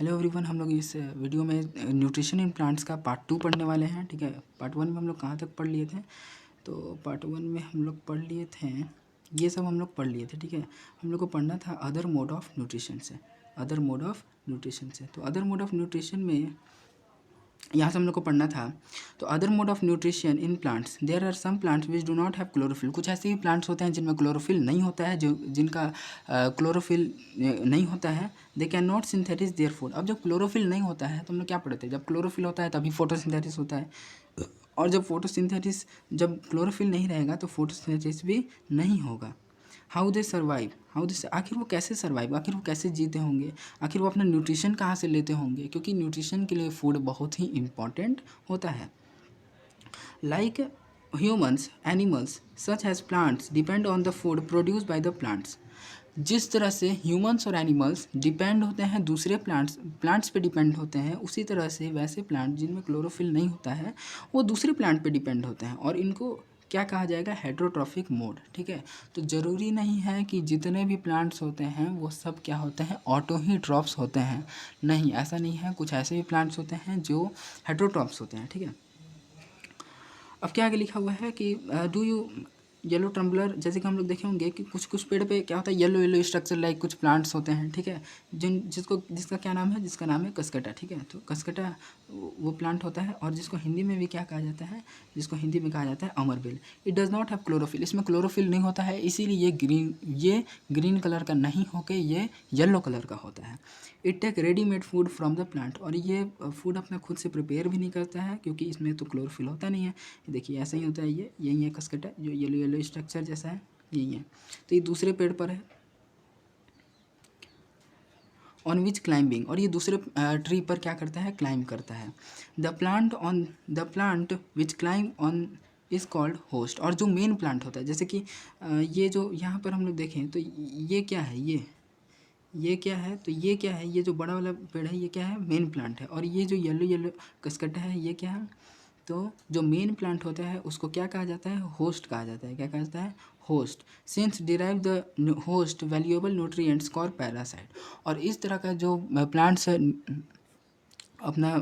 Hello everyone, हम लोग इस वीडियो में न्यूट्रिशन इन प्लांट्स का पार्ट 2 पढ़ने वाले हैं। ठीक है, पार्ट 1 में हम लोग कहाँ तक पढ़ लिए थे? तो पार्ट 1 में हम लोग पढ़ लिए थे, ये सब हम लोग पढ़ लिए थे। ठीक है, हम लोग को पढ़ना था अदर मोड ऑफ न्यूट्रिशन से। अदर मोड ऑफ न्यूट्रिशन से तो अदर मोड ऑफ न्यूट्रिशन में यहाँ से हम लोग को पढ़ना था। तो other mode of nutrition in plants, there are some plants which do not have chlorophyll. कुछ ऐसे भी प्लांट्स होते हैं जिनमें क्लोरोफिल नहीं होता है, जो जिनका क्लोरोफिल नहीं होता है। They can not synthesis their food. अब जब क्लोरोफिल नहीं होता है तो हम लोग क्या पढ़ते हैं? जब क्लोरोफिल होता है तभी फोटोसिंथेसिस होता है, और जब क्लोरोफिल नहीं रहेगा तो फोटोसिंथेसिस भी नहीं होगा। हाउ दे सर्वाइव, आखिर वो कैसे सर्वाइव, आखिर वो कैसे जीते होंगे, आखिर वो अपना न्यूट्रिशन कहाँ से लेते होंगे? क्योंकि न्यूट्रिशन के लिए फूड बहुत ही इम्पॉर्टेंट होता है। Like humans, animals such as plants depend on the food produce by the plants. जिस तरह से ह्यूमंस और एनिमल्स डिपेंड होते हैं दूसरे प्लांट्स पे डिपेंड होते हैं, उसी तरह से वैसे प्लांट जिनमें क्लोरोफिल नहीं होता है वो दूसरे प्लांट पे डिपेंड होते हैं, और इनको क्या कहा जाएगा? Heterotrophic mode. ठीक है, तो ज़रूरी नहीं है कि जितने भी प्लांट्स होते हैं वो सब क्या होते हैं? ऑटो ही ट्रॉप्स होते हैं। नहीं, ऐसा नहीं है। कुछ ऐसे भी प्लांट्स होते हैं जो हेट्रोट्रॉप्स होते हैं। ठीक है, अब क्या आगे लिखा हुआ है कि डू यू येलो टम्बलर, जैसे कि हम लोग देखे होंगे कि कुछ कुछ पेड़ पे क्या होता है? येलो येलो स्ट्रक्चर लाइक कुछ प्लांट्स होते हैं। ठीक है, जिसका क्या नाम है? जिसका नाम है कसकटा। ठीक है, तो कसकटा वो प्लांट होता है, और जिसको हिंदी में भी क्या कहा जाता है? जिसको हिंदी में कहा जाता है अमरबेल। It does not have chlorophyll. इसमें क्लोरोफिल नहीं होता है, इसीलिए ये ग्रीन कलर का नहीं होकर ये येलो कलर का होता है। It take readymade food from the plant, और ये फूड अपना खुद से प्रिपेयर भी नहीं करता है क्योंकि इसमें तो क्लोरोफिल होता नहीं है। देखिए ऐसा ही होता है, ये यही है कसकटा, जो येलो येलो स्ट्रक्चर जैसा है, यही है। तो ये दूसरे पेड़ पर है, ऑन विच क्लाइंबिंग, और ये दूसरे ट्री पर क्या करता है? क्लाइंब करता है। The plant which climb on is called host. और जो मेन प्लांट होता है, जैसे कि ये जो यहाँ पर हम लोग देखें तो ये क्या है? ये क्या है? तो ये क्या है? ये जो बड़ा वाला पेड़ है ये क्या है? मेन प्लांट है। और ये जो येलो येलो कसकटा है ये क्या है? तो जो मेन प्लांट होता है उसको क्या कहा जाता है? होस्ट कहा जाता है। क्या कहा जाता है? Host. Since derive the host valuable nutrients core parasite. और इस तरह का जो प्लांट्स अपना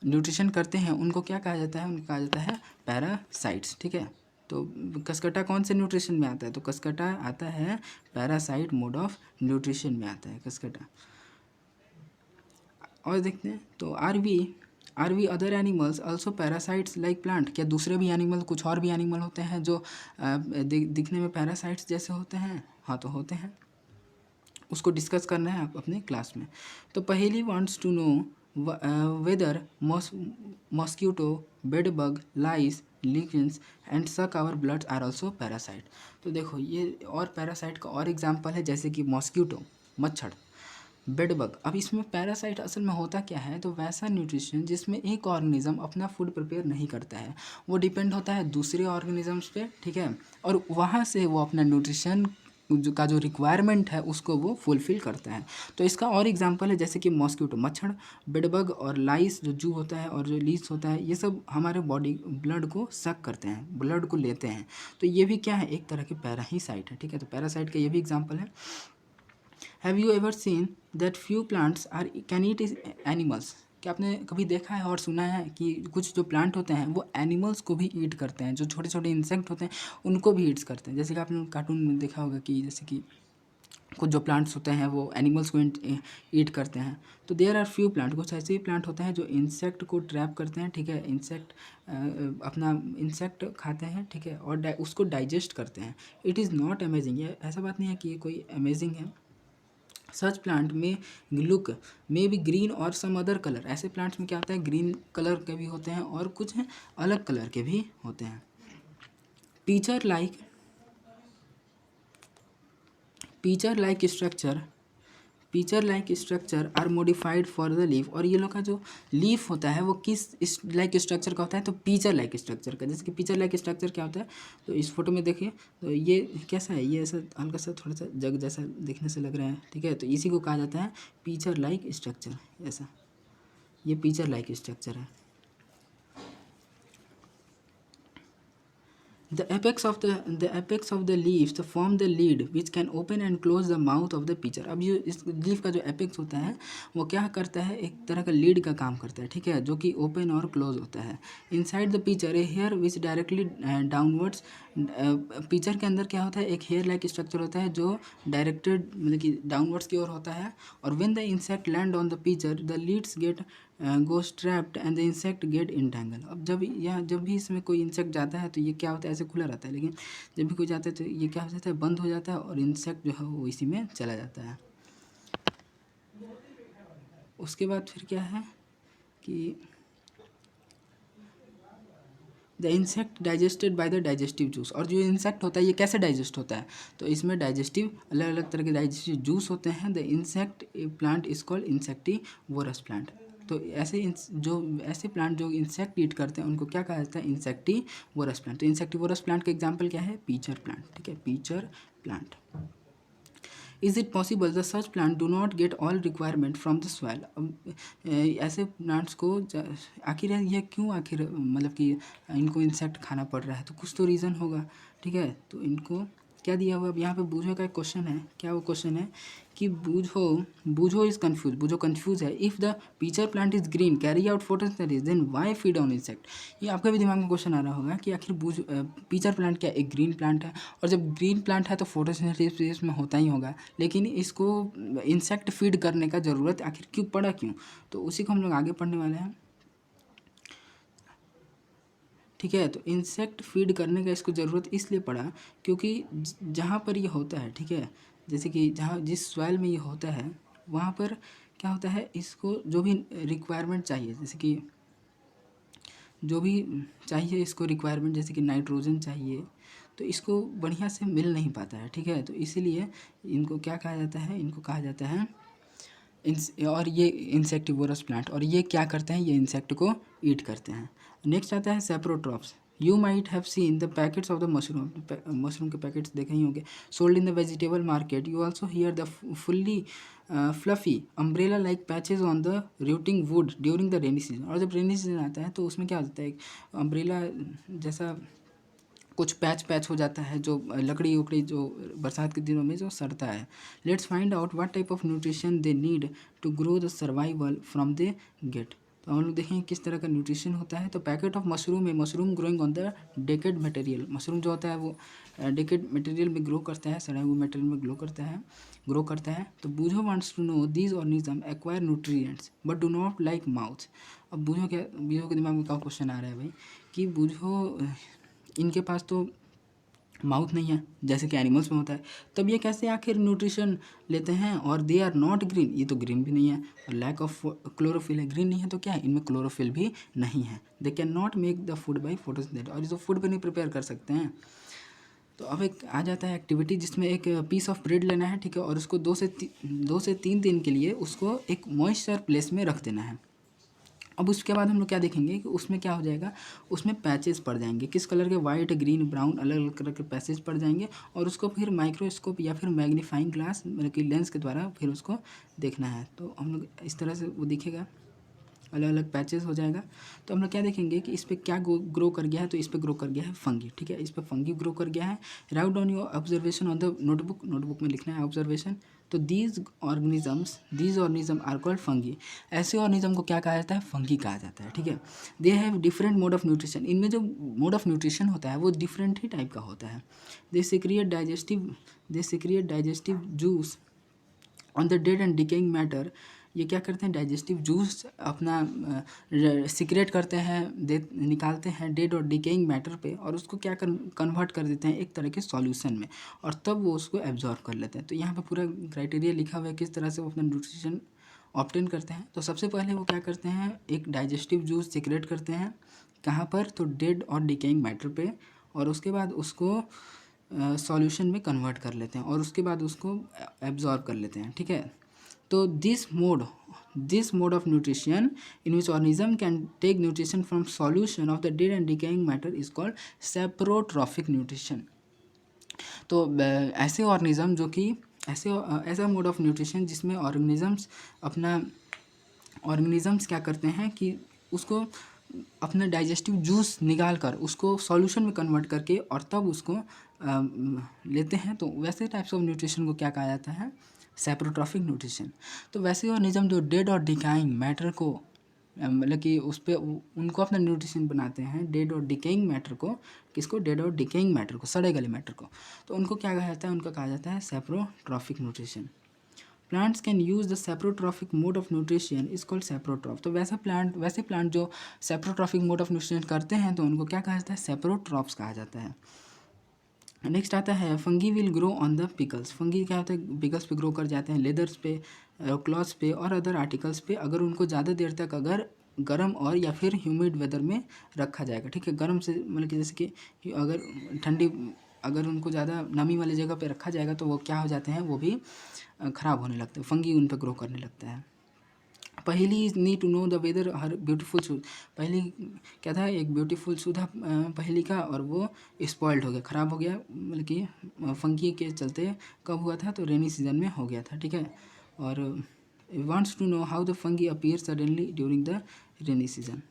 न्यूट्रिशन करते हैं उनको क्या कहा जाता है? उनको कहा जाता है पैरासाइट्स। ठीक है, तो कसकटा कौन से न्यूट्रिशन में आता है? तो कसकटा आता है पैरासाइट मोड ऑफ न्यूट्रिशन में आता है कसकटा। और देखते हैं, तो are we other animals also parasites like plant. क्या दूसरे भी एनिमल, कुछ और भी एनिमल होते हैं जो दिखने में पैरासाइट्स जैसे होते हैं? हाँ, तो होते हैं। उसको डिस्कस करना है आप अपने क्लास में। तो Paheli wants to know whether mosquito, bed bug, lice, leeches and suck our blood are also parasite. तो देखो ये और पैरासाइट का और एग्जाम्पल है, जैसे कि मॉस्क्यूटो मच्छर, बेडबग। अब इसमें पैरासाइट असल में होता क्या है? तो वैसा न्यूट्रिशन जिसमें एक ऑर्गेनिज्म अपना फूड प्रिपेयर नहीं करता है, वो डिपेंड होता है दूसरे ऑर्गेनिजम्स पे। ठीक है, और वहाँ से वो अपना न्यूट्रिशन जो रिक्वायरमेंट है उसको वो फुलफ़िल करता है। तो इसका और एग्जांपल है, जैसे कि मॉस्क्यूटो मच्छर, बेडबग और लाइस जो जू होता है और जो लीस होता है, ये सब हमारे बॉडी ब्लड को सक करते हैं, ब्लड को लेते हैं। तो ये भी क्या है? एक तरह के पैरासाइट है। ठीक है, तो पैरासाइट का ये भी एग्जाम्पल है। Have you ever seen that few plants are can eat animals. क्या आपने कभी देखा है और सुना है कि कुछ जो प्लांट होते हैं वो एनिमल्स को भी ईट करते हैं? जो छोटे छोटे इंसेक्ट होते हैं उनको भी ईट्स करते हैं। जैसे कि आपने कार्टून में देखा होगा कि जैसे कि कुछ जो प्लांट्स होते हैं वो एनिमल्स को ईट करते हैं। तो देयर आर फ्यू प्लांट, कुछ ऐसे ही प्लांट होते हैं जो इंसेक्ट को ट्रैप करते हैं। ठीक है, अपना इंसेक्ट खाते हैं। ठीक है, और उसको डाइजेस्ट करते हैं। इट इज़ नॉट अमेजिंग, ये ऐसा बात नहीं है कि ये कोई अमेजिंग है। सच प्लांट में लुक मे बी ग्रीन और सम अदर कलर। ऐसे प्लांट्स में क्या होता है? ग्रीन कलर के भी होते हैं और कुछ हैं अलग कलर के भी होते हैं। Pitcher like pitcher like structure pitcher like structure are modified for the leaf. और ये लोग का जो लीफ होता है वो किस लाइक स्ट्रक्चर का होता है? तो पीचर लाइक स्ट्रक्चर का। जैसे कि पीचर लाइक स्ट्रक्चर क्या होता है? तो इस फोटो में देखिए, तो ये कैसा है? ये ऐसा हल्का सा थोड़ा सा जग जैसा दिखने से लग रहा है। ठीक है, तो इसी को कहा जाता है पीचर लाइक स्ट्रक्चर। ऐसा ये पीचर लाइक स्ट्रक्चर है। The apex of the leaves to form the lid which can open and close the mouth of the pitcher. अब ये इस लीफ का जो एपेक्स होता है वो क्या करता है, एक तरह का लीड का काम करता है, ठीक है, जो कि ओपन और क्लोज होता है। Inside the pitcher a hair which directly downwards, pitcher के अंदर क्या होता है, एक हेयर लाइक स्ट्रक्चर होता है जो डायरेक्टेड मतलब कि डाउनवर्ड्स की ओर होता है। और when the insect land on the pitcher the leads get go strapped and the insect get entangle. अब जब भी इसमें कोई इंसेक्ट जाता है तो ये क्या होता है, ऐसे खुला रहता है, लेकिन जब भी कोई जाता है तो ये क्या हो जाता है, बंद हो जाता है और इंसेक्ट जो है वो इसी में चला जाता है। उसके बाद फिर क्या है कि the insect digested by the digestive juice. और जो इंसेक्ट होता है ये कैसे डाइजेस्ट होता है, तो इसमें डाइजेस्टिव अलग अलग तरह के डाइजेस्टिव जूस होते हैं। The insect plant is called insectivorous plant. तो ऐसे प्लांट जो इंसेक्ट ईट करते हैं उनको क्या कहा जाता है, इंसेक्टिवोरस प्लांट। तो इंसेक्टिवोरस प्लांट का एग्जाम्पल क्या है, पीचर प्लांट, ठीक है, pitcher plant. Is it possible the such plant do not get all requirement from the soil. अब ऐसे प्लांट्स को आखिर ये क्यों, आखिर मतलब कि इनको इंसेक्ट खाना पड़ रहा है, तो कुछ तो रीज़न होगा, ठीक है। तो इनको क्या दिया हुआ, अब यहाँ पे बूझो का एक क्वेश्चन है, क्या वो क्वेश्चन है कि Boojho is confuse, Boojho confuse है। If the pitcher plant is green carry out photosynthesis then why feed on insect. ये आपके भी दिमाग में क्वेश्चन आ रहा होगा कि आखिर पीचर प्लांट क्या एक ग्रीन प्लांट है, और जब ग्रीन प्लांट है तो फोटोसिंथेसिस में होता ही होगा, लेकिन इसको इंसेक्ट फीड करने का ज़रूरत आखिर क्यों पड़ा, क्यों। तो उसी को हम लोग आगे पढ़ने वाले हैं, ठीक है। तो इंसेक्ट फीड करने का इसको ज़रूरत इसलिए पड़ा क्योंकि जहाँ पर ये होता है, ठीक है, जैसे कि जहाँ जिस सॉइल में ये होता है वहाँ पर क्या होता है, इसको जो भी रिक्वायरमेंट चाहिए, जैसे कि जो भी चाहिए इसको रिक्वायरमेंट, जैसे कि नाइट्रोजन चाहिए, तो इसको बढ़िया से मिल नहीं पाता है, ठीक है। तो इसीलिए इनको क्या कहा जाता है, इनको कहा जाता है और ये इंसेक्टिवोरस प्लांट, और ये क्या करते हैं, ये इंसेक्ट को ईट करते हैं। नेक्स्ट आता है saprotrophs. You might have seen the packets of the mushroom, mushroom के पैकेट्स देखे ही होंगे, sold in the vegetable market. You also here the fully fluffy umbrella like patches on the routing would during the rainy season. और जब rainy season आता है तो उसमें क्या होता है, एक अम्ब्रेला जैसा कुछ पैच हो जाता है, जो लकड़ी उकड़ी जो बरसात के दिनों में जो सड़ता है। Let's find out what type of nutrition they need to grow the survival from they get. तो हम लोग देखेंगे किस तरह का न्यूट्रिशन होता है। तो पैकेट ऑफ मशरूम है, mushroom growing on the decade material. Mushroom जो होता है वो डेकेड मटेरियल में ग्रो करता है, सड़े हुए मटेरियल में ग्रो करता है। तो Boojho wants to know these organism acquire nutrients but do not like mouth. अब बूझो के दिमाग में क्या क्वेश्चन आ रहा है भाई कि बूझो इनके पास तो माउथ नहीं है जैसे कि एनिमल्स में होता है, तब ये कैसे आखिर न्यूट्रिशन लेते हैं। और दे आर नॉट ग्रीन, ये तो ग्रीन भी नहीं है, और लैक ऑफ क्लोरोफिल है, ग्रीन नहीं है तो क्या है, इनमें क्लोरोफिल भी नहीं है। They can not make the food by photosynthesis, और ये तो फूड भी नहीं प्रिपेयर कर सकते हैं। तो अब एक आ जाता है एक्टिविटी जिसमें एक पीस ऑफ ब्रेड लेना है, ठीक है, और उसको 2 से 3 दिन के लिए उसको एक मॉइस्चर प्लेस में रख देना है। अब उसके बाद हम लोग क्या देखेंगे कि उसमें क्या हो जाएगा, उसमें पैचेस पड़ जाएंगे, किस कलर के, वाइट, ग्रीन, ब्राउन, अलग अलग कलर के पैचेस पड़ जाएंगे, और उसको फिर माइक्रोस्कोप या फिर मैग्नीफाइंग ग्लास मतलब कि लेंस के द्वारा फिर उसको देखना है। तो हम लोग इस तरह से वो दिखेगा, अलग अलग पैचेस हो जाएगा। तो हम लोग क्या देखेंगे कि इस पर क्या ग्रो कर गया है, तो इस पर ग्रो कर गया है फंगी, ठीक है, इस पर फंगी ग्रो कर गया है। Write down your observation on the notebook में लिखना है ऑब्जर्वेशन। तो these organism are called fungi. ऐसे ऑर्गेनिज्म को क्या कहा जाता है, फंगी कहा जाता है, ठीक है। They have different mode of nutrition, इनमें जो मोड ऑफ न्यूट्रिशन होता है वो डिफरेंट ही टाइप का होता है। They secrete digestive juice on the dead and decaying matter. ये क्या करते हैं, डाइजेस्टिव जूस अपना सिक्रेट करते हैं, निकालते हैं डेड और डिकेइंग मैटर पे, और उसको क्या कन्वर्ट कर देते हैं एक तरह के सॉल्यूशन में, और तब वो उसको एब्जॉर्व कर लेते हैं। तो यहाँ पे पूरा क्राइटेरिया लिखा हुआ है किस तरह से वो अपना न्यूट्रिशन ऑब्टेन करते हैं। तो सबसे पहले वो क्या करते हैं, एक डाइजेस्टिव जूस सिक्रेट करते हैं, कहाँ पर, तो डेड और डिकेइंग मैटर पे, और उसके बाद उसको सॉल्यूशन में कन्वर्ट कर लेते हैं, और उसके बाद उसको एब्जॉर्ब कर लेते हैं, ठीक है। तो this mode of nutrition in which organism can take nutrition from solution of the dead and decaying matter is called saprotrophic nutrition. तो ऐसे ऑर्गेनिज्म जो कि ऐसा मोड ऑफ न्यूट्रिशन जिसमें ऑर्गेनिजम्स क्या करते हैं कि उसको अपना डाइजेस्टिव जूस निकाल कर उसको सॉल्यूशन में कन्वर्ट करके और तब उसको लेते हैं। तो वैसे टाइप्स ऑफ न्यूट्रिशन को क्या कहा जाता है? Saprotrophic nutrition. तो वैसे ऑर्गेनिज्म जो डेड और डिकाइंग मैटर को मतलब कि उस पर उनको अपना न्यूट्रिशन बनाते हैं, डेड और डिकेइंग मैटर को, किसको? डेड और डिकेइंग मैटर को, सड़े गले मैटर को। तो उनको क्या कहा जाता है? उनका कहा जाता है saprotrophic nutrition. Plants can use the saprotrophic mode of nutrition is called saprotroph. तो वैसे प्लांट जो सेप्रोट्रॉफिक मोड ऑफ न्यूट्रिशन करते हैं तो उनको क्या कहा जाता है? सेप्रोट्रॉफ्स कहा जाता है। नेक्स्ट आता है fungi will grow on the pickles. Fungi क्या होता है? पिकल्स पे ग्रो कर जाते हैं, लेदर्स पे, क्लॉथ्स पे और अदर आर्टिकल्स पे, अगर उनको ज़्यादा देर तक अगर गर्म और या फिर ह्यूमिड वेदर में रखा जाएगा। ठीक है, गर्म से मतलब कि जैसे कि अगर ठंडी, अगर उनको ज़्यादा नमी वाली जगह पे रखा जाएगा तो वो क्या हो जाते हैं? वो भी ख़राब होने लगते हैं, फंगी उन पर ग्रो करने लगता है। Paheli is need to know the whether her beautiful shoes. Paheli क्या था? एक ब्यूटीफुल शू था पहली का, और वो स्पॉइल्ड हो गया, ख़राब हो गया, मतलब कि फंगी के चलते कब हुआ था? तो रेनी सीजन में हो गया था। ठीक है, और wants to know how the fungi appear suddenly during the rainy season.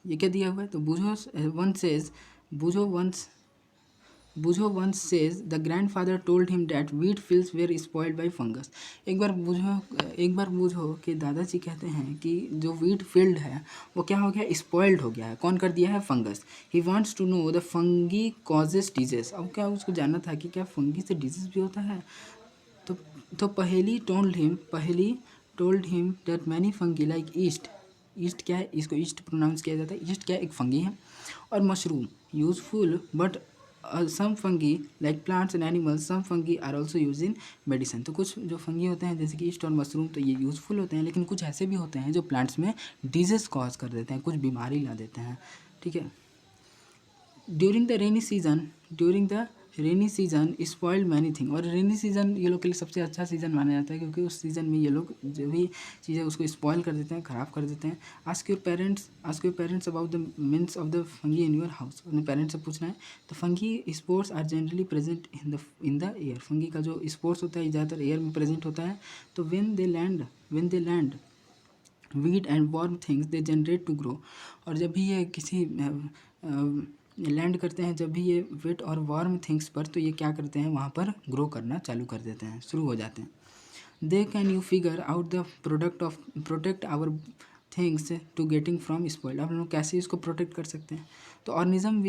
ये क्या दिया हुआ है? तो Bujo once says the grandfather told him that wheat fields were spoiled by fungus। एक बार बूझो कि दादाजी कहते हैं कि जो wheat field है वो क्या हो गया? स्पॉइल्ड हो गया है। कौन कर दिया है? Fungus. He wants to know the fungi causes disease। अब क्या उसको जानना था कि क्या फंगी से डिजीज भी होता है? तो पहेली told him that many fungi like east क्या है? इसको ईस्ट प्रोनाउंस किया जाता है। ईस्ट क्या है? एक फंगी है। और mushroom useful, but some fungi like plants and animals, some fungi are also use in medicine. तो कुछ जो फंगी होते हैं जैसे कि ईस्ट और मशरूम, तो ये यूज़फुल होते हैं, लेकिन कुछ ऐसे भी होते हैं जो प्लांट्स में डिजीज़ कॉज कर देते हैं, कुछ बीमारी ला देते हैं। ठीक है, during the rainy season spoiled many thing. और रेनी सीजन ये लोग के लिए सबसे अच्छा सीज़न माना जाता है, क्योंकि उस सीज़न में ये लोग जो भी चीज़ें उसको स्पॉइल कर देते हैं, ख़राब कर देते हैं। Ask your parents about the means of the fungi in your house. अपने पेरेंट्स से पूछना है। तो fungi spores are generally present in the air. Fungi का जो स्पोर्स होता है ज़्यादातर एयर में प्रेजेंट होता है। तो when they land wet and warm things they generate to grow. और जब भी ये किसी लैंड करते हैं, जब भी ये वेट और वार्म थिंग्स पर, तो ये क्या करते हैं? वहाँ पर ग्रो करना चालू कर देते हैं, शुरू हो जाते हैं। They can you figure out the protect our things to getting from spoiled. आप लोग कैसे इसको प्रोटेक्ट कर सकते हैं? तो organisms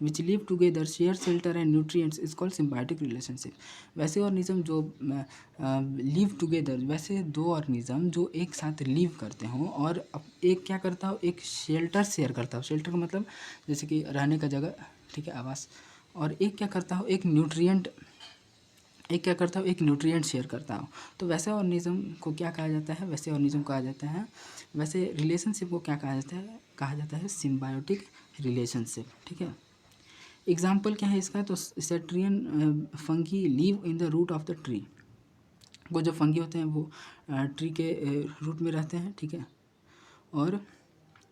which live together share shelter and nutrients is called symbiotic relationship. वैसे ऑर्गेनिज्म जो लिव टुगेदर, वैसे दो ऑर्गेनिज्म जो एक साथ लिव करते हों और एक क्या करता हो? एक शेल्टर शेयर करता हो। शेल्टर का मतलब जैसे कि रहने का जगह, ठीक है, आवास। और एक क्या करता हो? एक न्यूट्रिएंट शेयर करता हो। तो वैसे ऑर्गेनिज्म को क्या कहा जाता है? वैसे ऑर्गेनिज्म कहा जाता है, वैसे रिलेशनशिप को क्या कहा जाता है? कहा जाता है सिम्बायोटिक रिलेशनशिप। ठीक है, एग्जाम्पल क्या है इसका? तो certain fungi live in the root of the tree. वो जो फंगी होते हैं वो ट्री के रूट में रहते हैं। ठीक है, और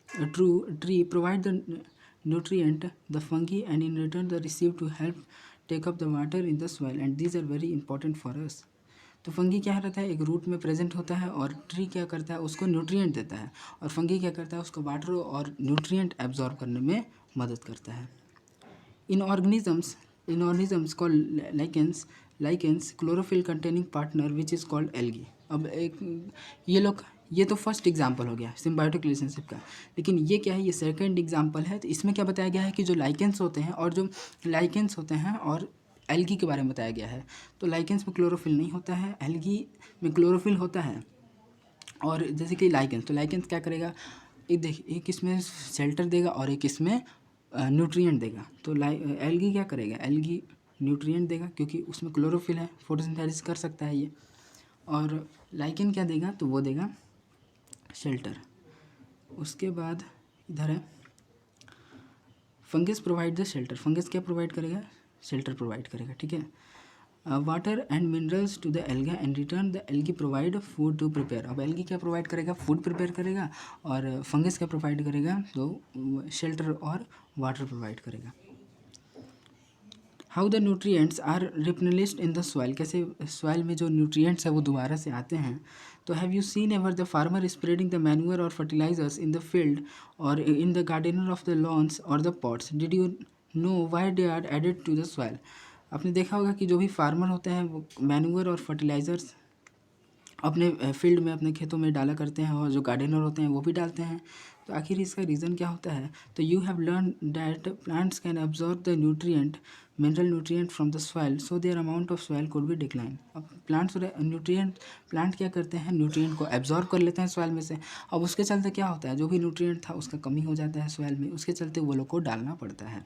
tree provide the nutrient the fungi and in return the receive to help take up the water in the soil and these are very important for us. तो फंगी क्या रहता है? एक रूट में प्रेजेंट होता है, और ट्री क्या करता है? उसको न्यूट्रिएंट देता है, और फंगी क्या करता है? उसको वाटर और न्यूट्रिएंट एब्जॉर्ब करने में मदद करता है। In organisms called lichens chlorophyll containing partner which is called algae। अब एक ये तो फर्स्ट एग्जाम्पल हो गया सिम्बायोटिक रिलेशनशिप का, लेकिन ये क्या है? ये सेकंड एग्जाम्पल है। तो इसमें क्या बताया गया है कि जो लाइकेंस होते हैं और एल्गी के बारे में बताया गया है। तो लाइकेंस में क्लोरोफिल नहीं होता है, एल्गी में क्लोरोफिल होता है। और जैसे कि लाइकेंस, तो लाइकेंस क्या करेगा? एक इसमें शेल्टर देगा और एक इसमें न्यूट्रिएंट देगा। तो एल्गी क्या करेगा? एल्गी न्यूट्रिएंट देगा, क्योंकि उसमें क्लोरोफिल है, फोटोसिंथेसिस कर सकता है ये। और लाइकेन क्या देगा? तो वो देगा शेल्टर। उसके बाद इधर है fungus provide the shelter. Fungus क्या प्रोवाइड करेगा? शेल्टर प्रोवाइड करेगा। ठीक है, water and minerals to the alga and return the algae provide food to prepare. अब एल्गी क्या प्रोवाइड करेगा? फूड प्रिपेयर करेगा। और फंगस क्या प्रोवाइड करेगा? तो शेल्टर और वाटर प्रोवाइड करेगा। How the nutrients are replenished in the soil, कैसे सॉइल में जो न्यूट्रिएंट्स है वो दोबारा से आते हैं। तो have you seen ever the farmer spreading the manure और फर्टिलाइजर्स इन द फील्ड और in the gardener of the lawns और the pots, did you know why they are added to the soil. आपने देखा होगा कि जो भी farmer होते हैं वो मैन्यूअर और फर्टिलाइजर्स अपने फील्ड में, अपने खेतों में डाला करते हैं, और जो गार्डनर होते हैं वो भी डालते हैं। तो आखिर इसका रीज़न क्या होता है। तो you have learn that plants can absorb the nutrient mineral nutrient from the soil so their amount of soil could be decline. अब प्लांट्स न्यूट्रिएंट प्लांट क्या करते हैं, न्यूट्रिएंट को एब्जॉर्ब कर लेते हैं सॉइल में से। अब उसके चलते क्या होता है, जो भी न्यूट्रिएंट था उसका कमी हो जाता है सॉइल में, उसके चलते वो लोग को डालना पड़ता है,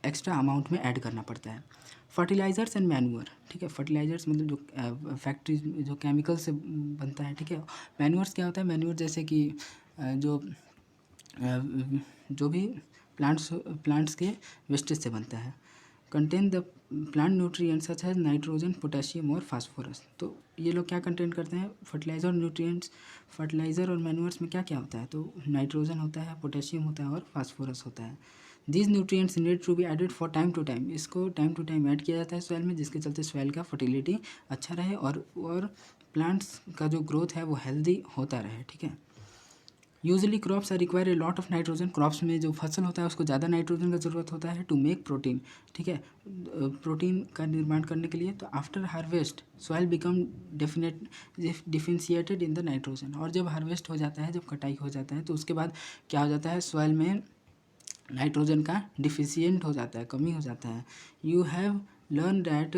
एक्स्ट्रा अमाउंट में ऐड करना पड़ता है। फर्टिलाइज़र्स एंड मैन्यूअर, ठीक है, फर्टिलाइज़र्स मतलब जो फैक्ट्री जो केमिकल से बनता है, ठीक है। मैन्यूअर्स क्या होता है, मैन्यूअर जैसे कि जो भी प्लांट्स के वेस्टेज से बनता है। Contain the plant nutrients such as nitrogen, potassium और फास्फोरस। तो ये लोग क्या कंटेन करते हैं, फर्टिलाइज़र और न्यूट्रिएंट्स। फर्टिलाइज़र और मैन्यूअर्स में क्या क्या होता है, तो नाइट्रोजन होता है, पोटेशियम होता है और फास्फोरस होता है। These nutrients need to be added for time to time, इसको टाइम टू टाइम ऐड किया जाता है सॉइल में, जिसके चलते सॉइल का फर्टिलिटी अच्छा रहे और प्लांट्स का जो ग्रोथ है वो हेल्दी होता रहे, ठीक है। Usually crops are require a lot of nitrogen, crops में जो फसल होता है उसको ज़्यादा नाइट्रोजन का ज़रूरत होता है टू मेक प्रोटीन, ठीक है, प्रोटीन का निर्माण करने के लिए। तो after harvest soil become differentiated in the nitrogen, और जब हार्वेस्ट हो जाता है, जब कटाई हो जाता है, तो उसके बाद क्या हो जाता है, सॉइल में नाइट्रोजन का डिफिशियंट हो जाता है, कमी हो जाता है। You have learn that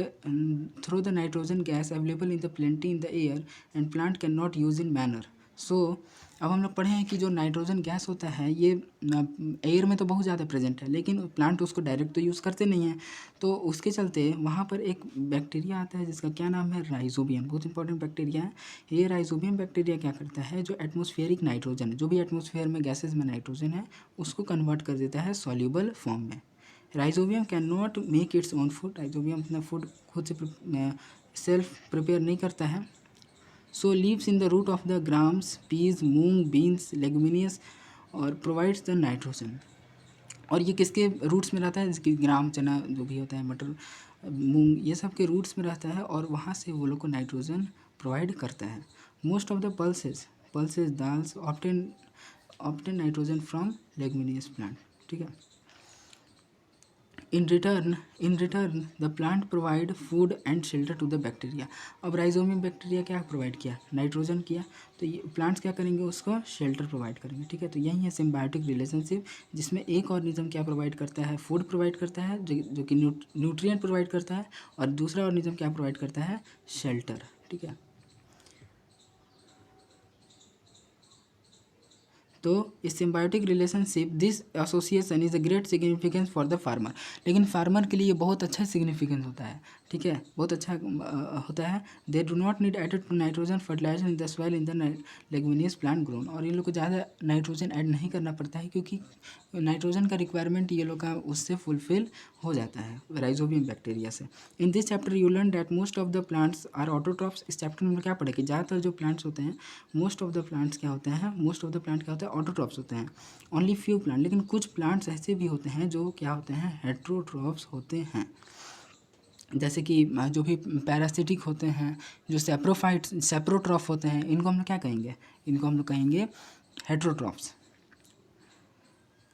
through the nitrogen gas available in the plenty in the air and plant can not use in manner. So अब हम लोग पढ़े हैं कि जो नाइट्रोजन गैस होता है ये एयर में तो बहुत ज़्यादा प्रेजेंट है, लेकिन प्लांट उसको डायरेक्ट तो यूज़ करते नहीं हैं। तो उसके चलते वहाँ पर एक बैक्टीरिया आता है जिसका क्या नाम है, राइजोबियम, बहुत इंपॉर्टेंट बैक्टीरिया है। ये राइजोबियम बैक्टीरिया क्या करता है, जो एटमॉस्फेरिक नाइट्रोजन है, जो भी एटमॉस्फेयर में गैसेज में नाइट्रोजन है, उसको कन्वर्ट कर देता है सॉल्यूबल फॉर्म में। Rhizobium can not make its own food, rhizobium अपना फूड खुद से सेल्फ प्रिपेयर नहीं करता है। So leaves in the root of the grams, peas, moong, beans, leguminous और प्रोवाइड्स द नाइट्रोजन। और ये किसके रूट्स में रहता है, जैसे कि ग्राम, चना जो भी होता है, मटर, मूंग, ये सब के रूट्स में रहता है और वहाँ से वो लोग को नाइट्रोजन प्रोवाइड करता है। Most of the pulses dals obtain nitrogen from leguminous plant, ठीक है। In return the plant provide food and shelter to the bacteria. अब राइजोबियम बैक्टीरिया क्या प्रोवाइड किया, नाइट्रोजन किया, तो ये प्लांट्स क्या करेंगे, उसको शेल्टर प्रोवाइड करेंगे, ठीक है। तो यही है सिम्बायोटिक रिलेशनशिप, जिसमें एक ऑर्गेनिज्म क्या प्रोवाइड करता है, फूड प्रोवाइड करता है जो कि न्यूट्रिएंट प्रोवाइड करता है, और दूसरा ऑर्गेनिज्म क्या प्रोवाइड करता है, शेल्टर, ठीक है। तो इस symbiotic relationship this association is a great significance for the farmer, लेकिन फार्मर के लिए बहुत अच्छा सिग्निफिकेंस होता है, ठीक है, बहुत अच्छा होता है। They do not need added nitrogen fertilizer in the soil in the leguminous plant grown, और इन लोग को ज़्यादा नाइट्रोजन ऐड नहीं करना पड़ता है, क्योंकि नाइट्रोजन का रिक्वायरमेंट ये लोग का उससे फुलफिल हो जाता है राइजोबियम बैक्टीरिया से। In this chapter you learn that most of the plants are autotrophs. इस चैप्टर में क्या पढ़े कि ज़्यादातर जो प्लांट्स होते हैं, मोस्ट ऑफ द प्लांट्स क्या होते हैं, मोस्ट ऑफ द प्लांट क्या होता है, ऑटोट्रॉप्स होते हैं। ओनली फ्यू प्लांट, लेकिन कुछ प्लांट्स ऐसे भी होते हैं जो क्या होते हैं, हेट्रोट्रॉप्स होते हैं। जैसे कि जो भी पैरासिटिक होते हैं, जो सेप्रोट्रॉफ होते हैं, इनको हम लोग क्या कहेंगे, इनको हम लोग कहेंगे heterotrophs,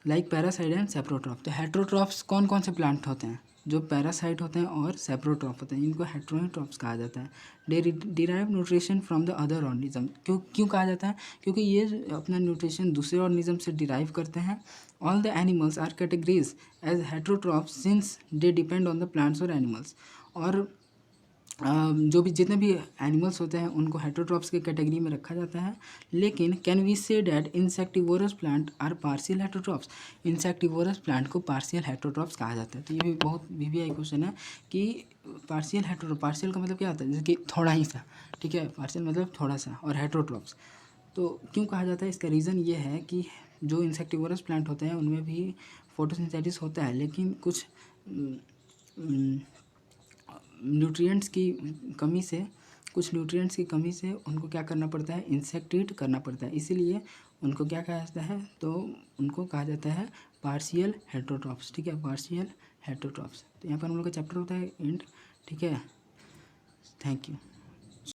like parasite and saprotroph. तो हेट्रोट्रॉप्स कौन कौन से प्लांट होते हैं, जो पैरासाइट होते हैं और सेप्रोट्रॉफ होते हैं, इनको हेट्रोट्रॉप्स कहा जाता है। They derive nutrition from the other organism, क्यों कहा जाता है, क्योंकि ये अपना न्यूट्रिशन दूसरे ऑर्गेनिज्म से डिराइव करते हैं। All the animals are categories as heterotrophs since they depend on the plants और एनिमल्स, और जो भी जितने भी एनिमल्स होते हैं उनको हेट्रोट्रॉप्स के कैटेगरी में रखा जाता है। लेकिन can we say that insectivorous plant are partial heterotrophs, insectivorous plant को पार्शियल हेट्रोट्रॉप्स कहा जाता है। तो ये भी बहुत वीवीआई क्वेश्चन है कि पार्शियल का मतलब क्या होता है, जैसे कि थोड़ा ही सा, ठीक है, पार्शियल मतलब थोड़ा सा, और हेट्रोट्रॉप्स तो क्यों कहा जाता है, इसका रीज़न ये है कि जो इंसेक्टिवोरस प्लांट होते हैं उनमें भी फोटोसिंथेसिस होता है, लेकिन कुछ न्यूट्रिएंट्स की कमी से उनको क्या करना पड़ता है, इंसेक्ट ईट करना पड़ता है, इसीलिए उनको क्या कहा जाता है, तो उनको कहा जाता है पार्शियल हेट्रोट्रॉप्स, ठीक है, पार्शियल हेटरोट्रॉफ्स। तो यहाँ पर हम लोग का चैप्टर होता है एंड। ठीक है, थैंक यू।